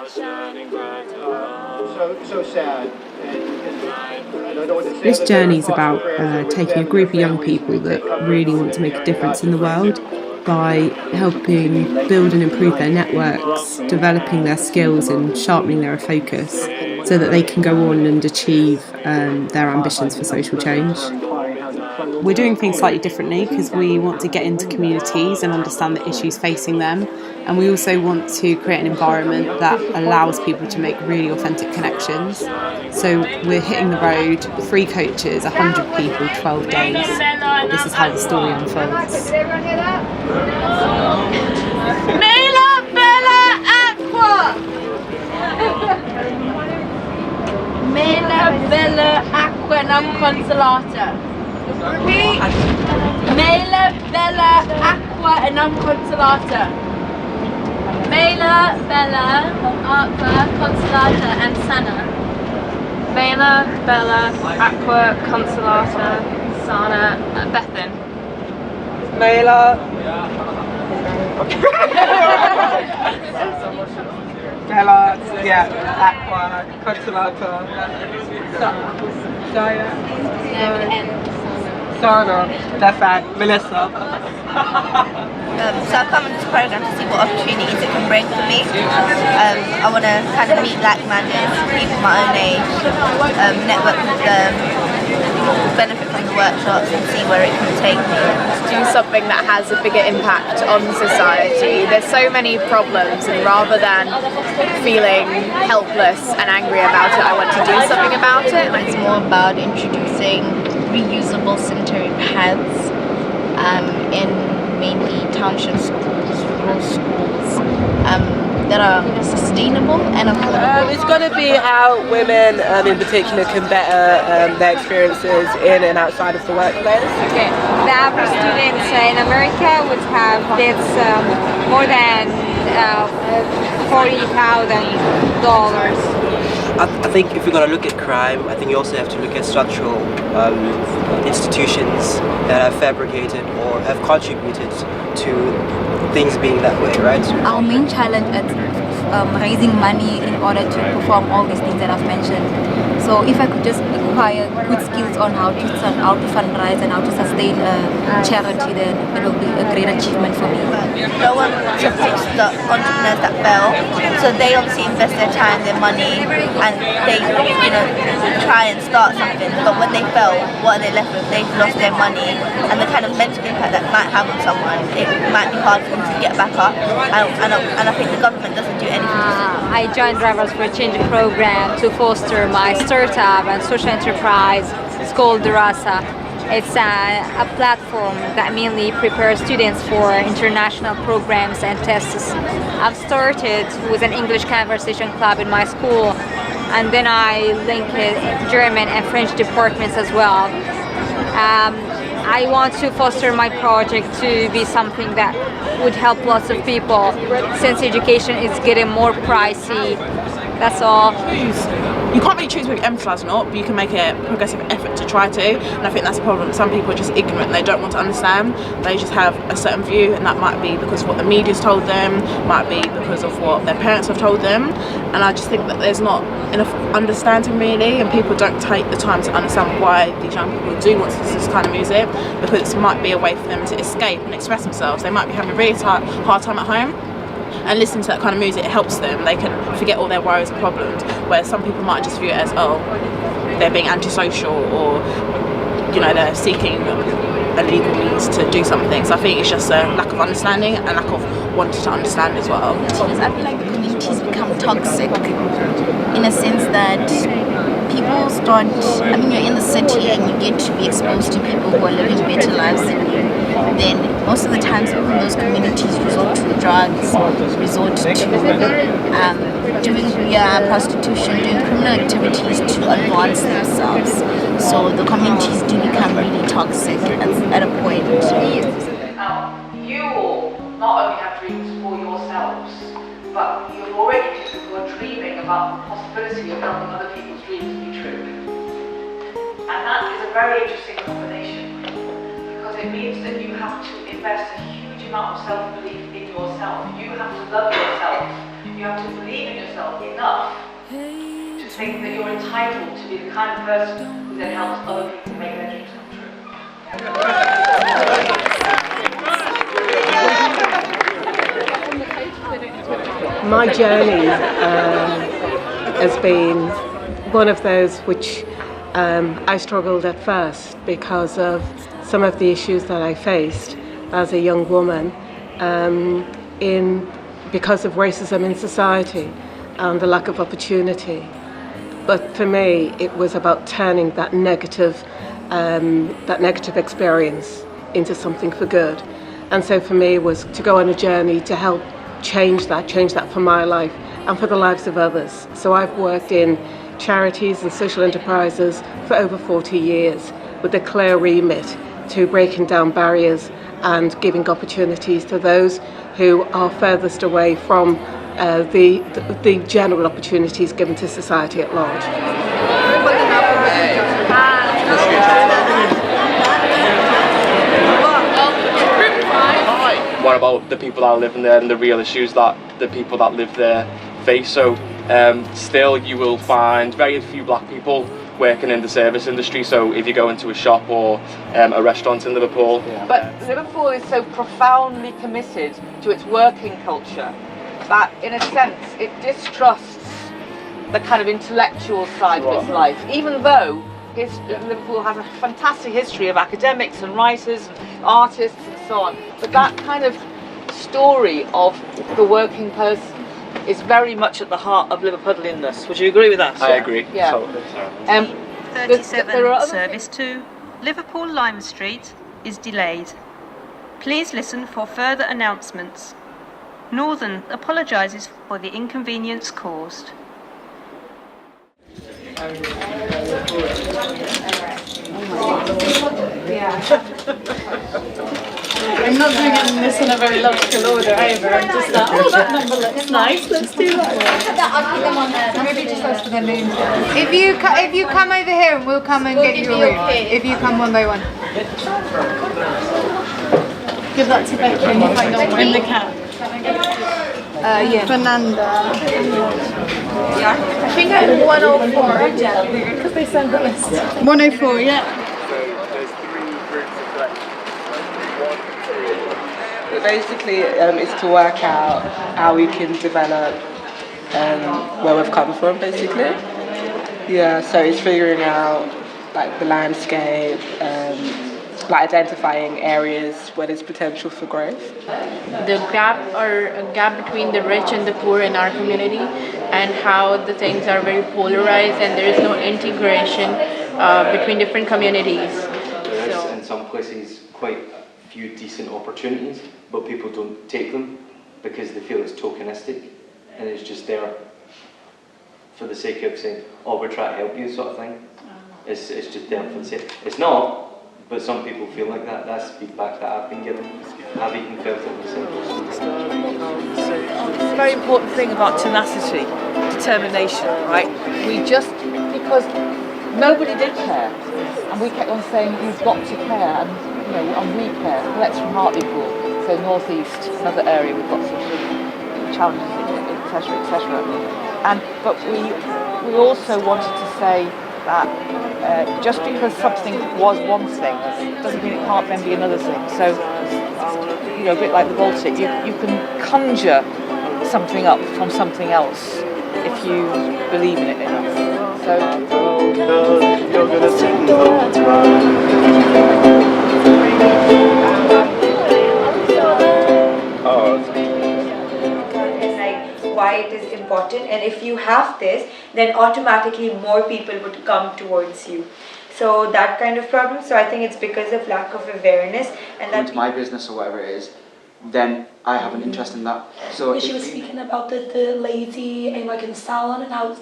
So sad. This journey is about taking a group of young people that really want to make a difference in the world by helping build and improve their networks, developing their skills and sharpening their focus so that they can go on and achieve their ambitions for social change. We're doing things slightly differently because we want to get into communities and understand the issues facing them, and we also want to create an environment that allows people to make really authentic connections. So we're hitting the road, 3 coaches, 100 people, 12 days. This is how the story unfolds. Mela Bella Aqua! Mela Bella Aqua Nam Consolata. Repeat. Mela Bella Aqua Nam Consolata. Mela Bella Aqua Consolata and Sana. Mela Bella Aqua Consolata Sana Bethan. Mela Bella, Aqua, Consolata, Sana, Bethan, Melissa. So I've come on this program to see what opportunities it can bring for me. I want to kind of meet like-minded people my own age, network with them, benefit from the workshops and see where it can take me. Do something that has a bigger impact on society. There's so many problems, and rather than feeling helpless and angry about it, I want to do something about it. It's more about introducing reusable sanitary pads in mainly township schools, rural schools, that are sustainable and affordable. It's going to be how women in particular can better their experiences in and outside of the workplace. Okay, the average student in America would have debts more than $40,000. I think if we're going to look at crime, I think you also have to look at structural institutions that have fabricated or have contributed to things being that way, right? Our main challenge is raising money in order to perform all these things that I've mentioned. So if I could just acquire good skills on how to fundraise and how to sustain a charity, then it will be a great achievement for me. No one to fix the entrepreneurs that fail, so they obviously invest their time, their money, and they try and start something. But when they fail, what are they left with? They've lost their money, and the kind of mental impact that might have on someone, it might be hard for them to get back up. And I think the government doesn't do anything. I joined Drivers for Change program to foster my startup and social enterprise. It's called Durasa. It's a platform that mainly prepares students for international programs and tests. I've started with an English conversation club in my school, and then I linked German and French departments as well. I want to foster my project to be something that would help lots of people, since education is getting more pricey. That's all. You can't really choose what you emphasise or not, but you can make a progressive effort to try to, and I think that's a problem. Some people are just ignorant, they don't want to understand, they just have a certain view, and that might be because of what the media's told them, might be because of what their parents have told them, and I just think that there's not enough understanding really, and people don't take the time to understand why these young people do want to listen to this kind of music, because it might be a way for them to escape and express themselves. They might be having a really hard time at home, and listening to that kind of music, it helps them. They can forget all their worries and problems, whereas some people might just view it as, oh, they're being antisocial, or they're seeking illegal means to do something. So I think it's just a lack of understanding and lack of wanting to understand as well. I feel like the communities become toxic in a sense that people start, you're in the city and you get to be exposed to people who are living better lives than you. Then most of the times people in those communities resort to drugs, resort to doing prostitution, doing criminal activities to advance themselves. So the communities do become really toxic at a point. You all not only have dreams for yourselves, but you're already people who are dreaming about the possibility of helping other people's dreams be true. And that is a very interesting combination, because it means that you have to invest a huge amount of self-belief in yourself. You have to love yourself. You have to believe in yourself not enough to think that you're entitled to be the kind of person who then helps other people make their dreams come true. My journey has been one of those which I struggled at first because of some of the issues that I faced as a young woman because of racism in society and the lack of opportunity. But for me, it was about turning that negative experience into something for good. And so for me, it was to go on a journey to help change that for my life and for the lives of others. So I've worked in charities and social enterprises for over 40 years with a clear remit to breaking down barriers and giving opportunities to those who are furthest away from the general opportunities given to society at large. What about the people that are living there and the real issues that the people that live there face? So still you will find very few black people working in the service industry, so if you go into a shop or a restaurant in Liverpool. But Liverpool is so profoundly committed to its working culture that in a sense it distrusts the kind of intellectual side of its life, even though Liverpool has a fantastic history of academics and writers and artists and so on. But that kind of story of the working person is very much at the heart of Liverpudlianness. Would you agree with that? I agree. Yeah. Totally. 37 service to Liverpool Lime Street is delayed. Please listen for further announcements. Northern apologises for the inconvenience caused. I'm not doing this in a very logical order either. I'm just like, oh, that number looks nice. Let's do that one. Maybe just ask for their names. If you come over here, and we'll come and get you a room. If you come one by one. Give that to Becky and you find out in the cat. Yeah. Fernanda. I think I'm 104 because they sent the list. 104, yeah. Basically, it's to work out how we can develop where we've come from, basically. Yeah, so it's figuring out like the landscape, like identifying areas where there's potential for growth. The gap between the rich and the poor in our community, and how the things are very polarized and there is no integration between different communities. There is in some places quite a few decent opportunities, but people don't take them because they feel it's tokenistic and it's just there for the sake of saying, oh, we're trying to help you, sort of thing. It's just there for the sake. It's not. But some people feel like that. That's feedback that I've been given. I've even felt it myself. It's a very important thing about tenacity, determination, right? Because nobody did care, and we kept on saying, you've got to care, and we care. Let's from Hartlepool, so North East, another area we've got some challenges, etc. But we also wanted to say that just because something was one thing doesn't mean it can't then be another thing. So, a bit like the Baltic, you can conjure something up from something else if you believe in it enough. Why it is important, and if you have this, then automatically more people would come towards you. So that kind of problem. So I think it's because of lack of awareness, and that my business or whatever it is, then I have an interest in that. So she was speaking about the lady in salon and how if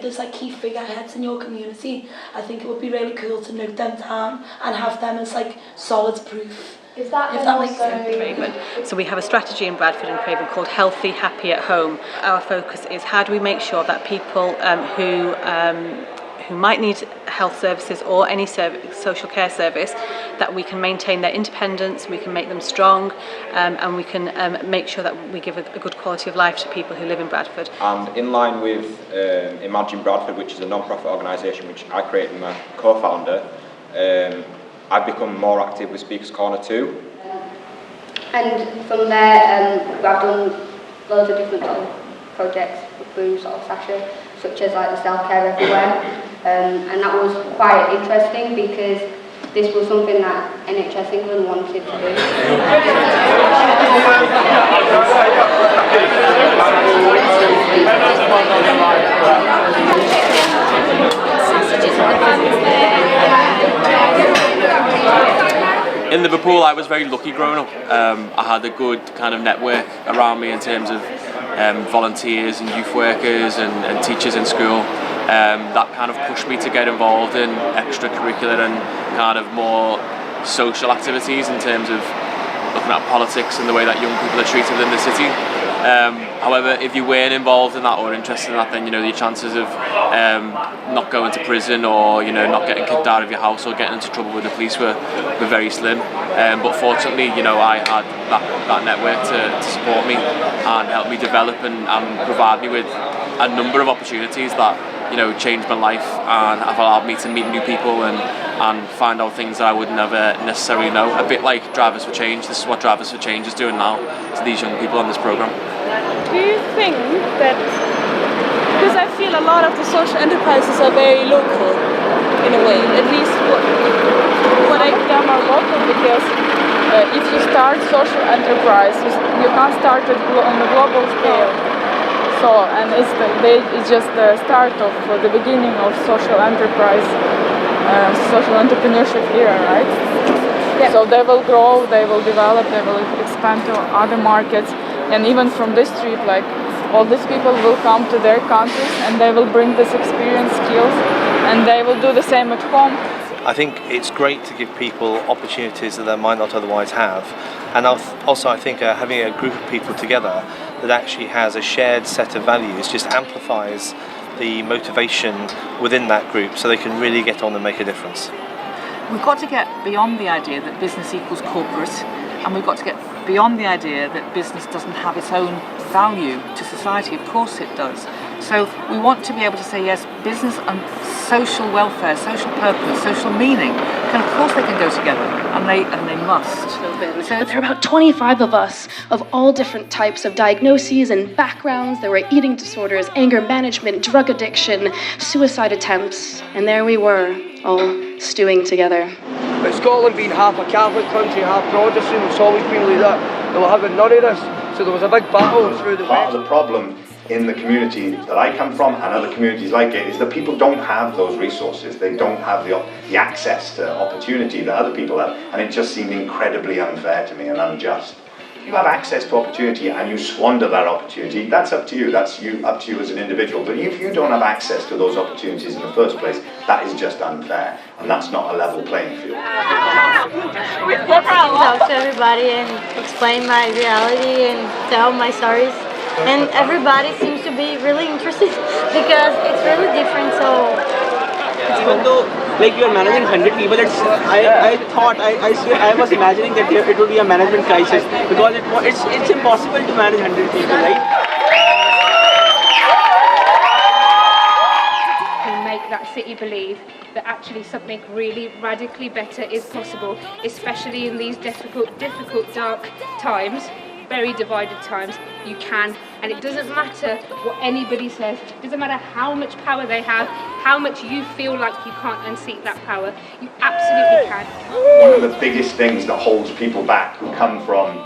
there's like key figureheads in your community, I think it would be really cool to note them down and have them as like solid proof. If that makes sense. So we have a strategy in Bradford and Craven called Healthy, Happy at Home. Our focus is how do we make sure that people who might need health services or any social care service, that we can maintain their independence, we can make them strong, and we can make sure that we give a good quality of life to people who live in Bradford. And in line with Imagine Bradford, which is a non-profit organisation which I created and my co-founder, I've become more active with Speakers Corner too. And from there, I've done loads of different sort of projects through sort of Sasha, such as like the self-care everywhere, and that was quite interesting because this was something that NHS England wanted to do. In Liverpool, I was very lucky growing up. I had a good kind of network around me in terms of volunteers and youth workers and teachers in school. That kind of pushed me to get involved in extracurricular and kind of more social activities in terms of looking at politics and the way that young people are treated in the city. However, if you weren't involved in that or interested in that, then your chances of not going to prison or not getting kicked out of your house or getting into trouble with the police were very slim. But fortunately, I had that network to support me and help me develop and provide me with a number of opportunities that changed my life and have allowed me to meet new people and find out things that I would never necessarily know. A bit like Drivers for Change. This is what Drivers for Change is doing now to these young people on this programme. Do you think that, because I feel a lot of the social enterprises are very local in a way, at least what I them are local, because if you start social enterprise, you can't start it on the global scale. So, and it's just the start of the beginning of social enterprise, social entrepreneurship era, right? Yeah. So they will grow, they will develop, they will expand to other markets, and even from this trip, like all these people will come to their countries and they will bring this experience, skills, and they will do the same at home. I think it's great to give people opportunities that they might not otherwise have, and also I think having a group of people together that actually has a shared set of values just amplifies the motivation within that group so they can really get on and make a difference. We've got to get beyond the idea that business equals corporate, and we've got to get beyond the idea that business doesn't have its own value to society. Of course it does. So we want to be able to say, yes, business and social welfare, social purpose, social meaning, of course they can go together, and they must. So there are about 25 of us of all different types of diagnoses and backgrounds. There were eating disorders, anger management, drug addiction, suicide attempts, and there we were, all stewing together. But Scotland being half a Catholic country, half Protestant, it's always been like that. They were having none of this, so there was a big battle through the Part of the problem in the community that I come from and other communities like it is that people don't have those resources. They don't have the access to opportunity that other people have, and it just seemed incredibly unfair to me and unjust. You have access to opportunity and you squander that opportunity, that's up to you. That's up to you as an individual. But if you don't have access to those opportunities in the first place, that is just unfair, and that's not a level playing field. Talk to everybody and explain my reality and tell my stories. And everybody seems to be really interested because it's really different. So even though you're managing 100 people, I was imagining that it would be a management crisis because it's impossible to manage 100 people, right? Make that city believe that actually something really radically better is possible, especially in these difficult, dark times. Very divided times, you can, and it doesn't matter what anybody says, it doesn't matter how much power they have, how much you feel like you can't unseat that power, you absolutely can. One of the biggest things that holds people back who come from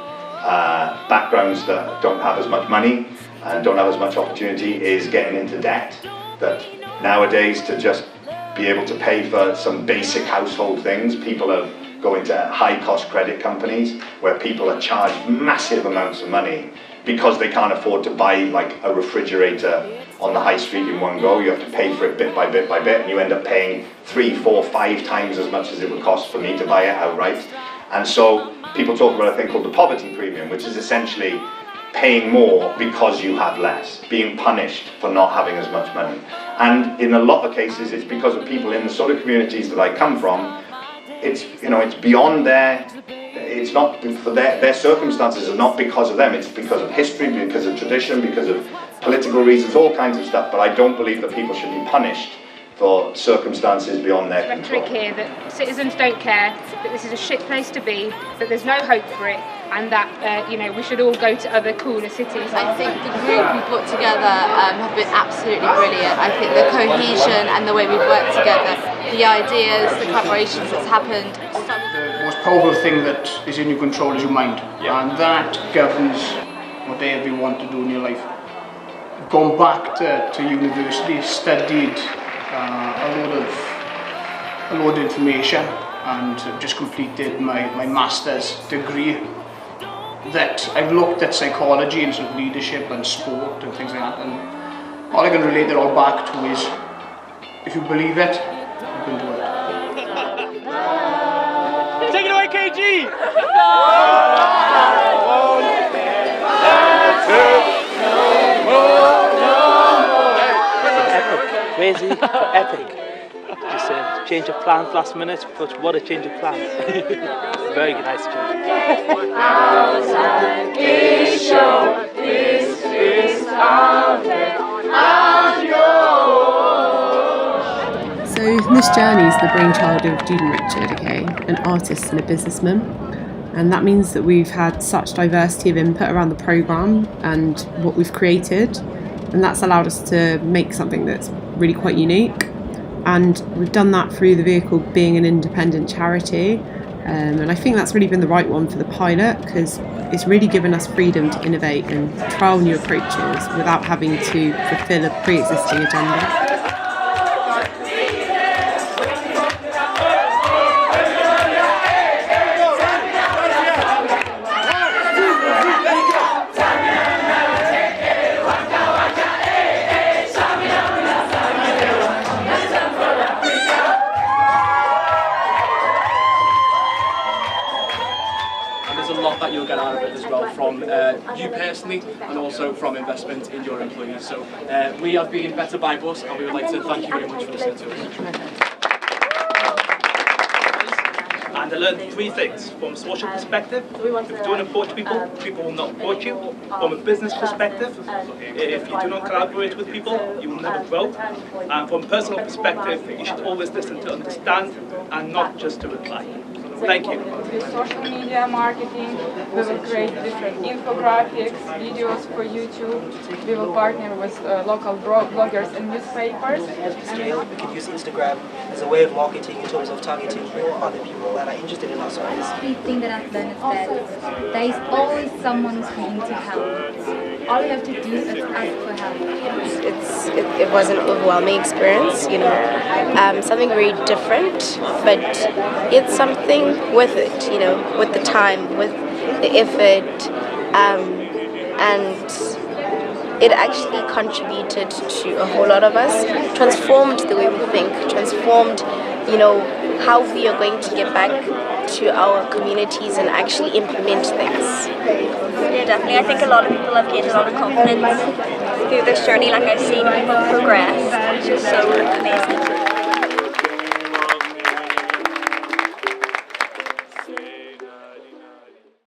backgrounds that don't have as much money and don't have as much opportunity is getting into debt. That nowadays, to just be able to pay for some basic household things, people are going to high-cost credit companies where people are charged massive amounts of money because they can't afford to buy like a refrigerator on the high street in one go. You have to pay for it bit by bit by bit, and you end up paying 3, 4, 5 times as much as it would cost for me to buy it outright. And so people talk about a thing called the poverty premium, which is essentially paying more because you have less, being punished for not having as much money. And in a lot of cases, it's because of people in the sort of communities that I come from. It's, you know, it's beyond it's not for their circumstances are not because of them. It's because of history, because of tradition, because of political reasons, all kinds of stuff. But I don't believe that people should be punished for circumstances beyond their control. Rhetoric here that citizens don't care, that this is a shit place to be, that there's no hope for it, and that we should all go to other cooler cities. I think the group we put together have been absolutely brilliant. I think the cohesion and the way we've worked together, the ideas, the collaborations that's happened. The most powerful thing that is in your control is your mind, and that governs whatever you want to do in your life. I've gone back to university, studied a lot of information, and just completed my master's degree. That I've looked at psychology and sort of leadership and sport and things like that, and all I can relate it all back to is if you believe it, you can do it. Take it away, KG! Crazy, epic. Just a change of plans last minute, but what a change of plans. Very nice change. This is our So this journey is the brainchild of Jude and Richard, an artist and a businessman. And that means that we've had such diversity of input around the programme and what we've created. And that's allowed us to make something that's really quite unique. And we've done that through the vehicle being an independent charity. And I think that's really been the right one for the pilot, because it's really given us freedom to innovate and trial new approaches without having to fulfil a pre-existing agenda. That you'll get out of it as well from you personally, and also from investment in your employees. So we have been Better by Bus, and we would like to thank you very much for listening to us. And I learned three things. From a social perspective, if you don't approach people, people will not approach you. From a business perspective, if you do not collaborate with people, you will never grow. And from a personal perspective, you should always listen to understand and not just to reply. Thank you. With social media marketing, we will create different infographics, videos for YouTube. We will partner with local bloggers and newspapers. We can use Instagram as a way of marketing in terms of targeting more other people that are interested in our service. The thing that I've learned is that there is always someone who's willing to help. All you have to do is ask for help. It was an overwhelming experience, something very different, but it's something with it, with the time, with the effort, and it actually contributed to a whole lot of us, transformed the way we think, transformed, how we are going to get back to our communities and actually implement things. Yeah, definitely. I think a lot of people have gained a lot of confidence through this journey. Like I've seen people progress, which is so amazing.